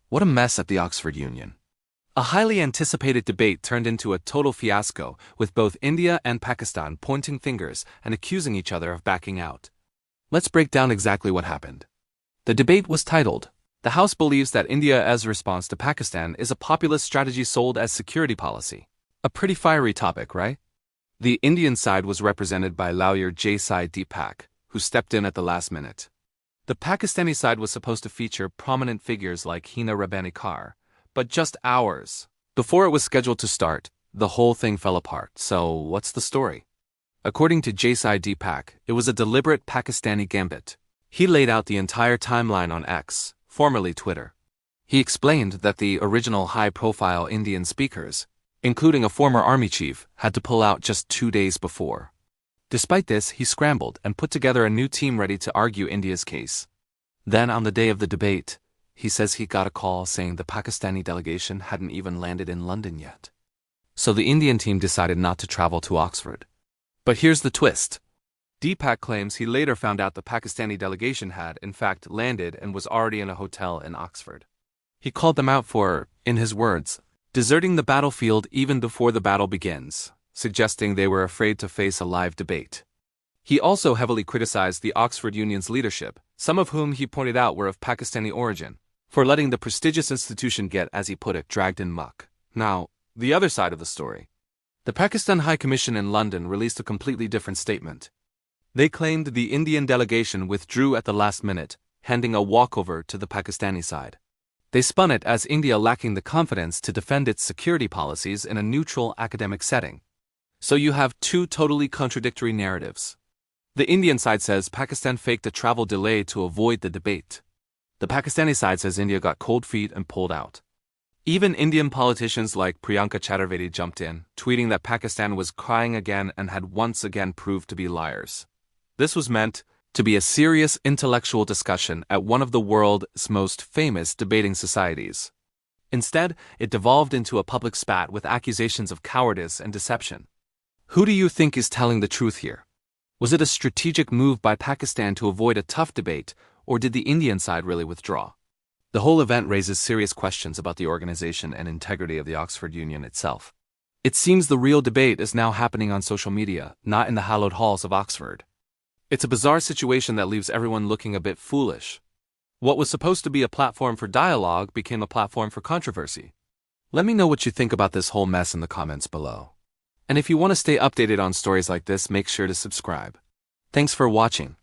What a mess at the Oxford Union. A highly anticipated debate turned into a total fiasco, with both India and Pakistan pointing fingers and accusing each other of backing out. Let's break down exactly what happened. The debate was titled, "The House Believes that India's response to Pakistan is a populist strategy sold as security policy." A pretty fiery topic, right? The Indian side was represented by lawyer Sai Deepak, who stepped in at the last minute. The Pakistani side was supposed to feature prominent figures like Hina Rabbani Kar, but just hours before it was scheduled to start, the whole thing fell apart. So, what's the story? According to Sai Deepak, it was a deliberate Pakistani gambit. He laid out the entire timeline on X, formerly Twitter. He explained that the original high-profile Indian speakers, including a former army chief, had to pull out just 2 days before. Despite this, he scrambled and put together a new team ready to argue India's case. Then, on the day of the debate, he says he got a call saying the Pakistani delegation hadn't even landed in London yet. So the Indian team decided not to travel to Oxford. But here's the twist. Deepak claims he later found out the Pakistani delegation had, in fact, landed and was already in a hotel in Oxford. He called them out for, in his words, deserting the battlefield even before the battle begins, suggesting they were afraid to face a live debate. He also heavily criticized the Oxford Union's leadership, some of whom he pointed out were of Pakistani origin, for letting the prestigious institution get, as he put it, dragged in muck. Now, the other side of the story. The Pakistan High Commission in London released a completely different statement. They claimed the Indian delegation withdrew at the last minute, handing a walkover to the Pakistani side. They spun it as India lacking the confidence to defend its security policies in a neutral academic setting. So you have two totally contradictory narratives. The Indian side says Pakistan faked a travel delay to avoid the debate. The Pakistani side says India got cold feet and pulled out. Even Indian politicians like Priyanka Chaturvedi jumped in, tweeting that Pakistan was crying again and had once again proved to be liars. This was meant to be a serious intellectual discussion at one of the world's most famous debating societies. Instead, it devolved into a public spat with accusations of cowardice and deception. Who do you think is telling the truth here? Was it a strategic move by Pakistan to avoid a tough debate, or did the Indian side really withdraw? The whole event raises serious questions about the organization and integrity of the Oxford Union itself. It seems the real debate is now happening on social media, not in the hallowed halls of Oxford. It's a bizarre situation that leaves everyone looking a bit foolish. What was supposed to be a platform for dialogue became a platform for controversy. Let me know what you think about this whole mess in the comments below. And if you want to stay updated on stories like this, make sure to subscribe. Thanks for watching.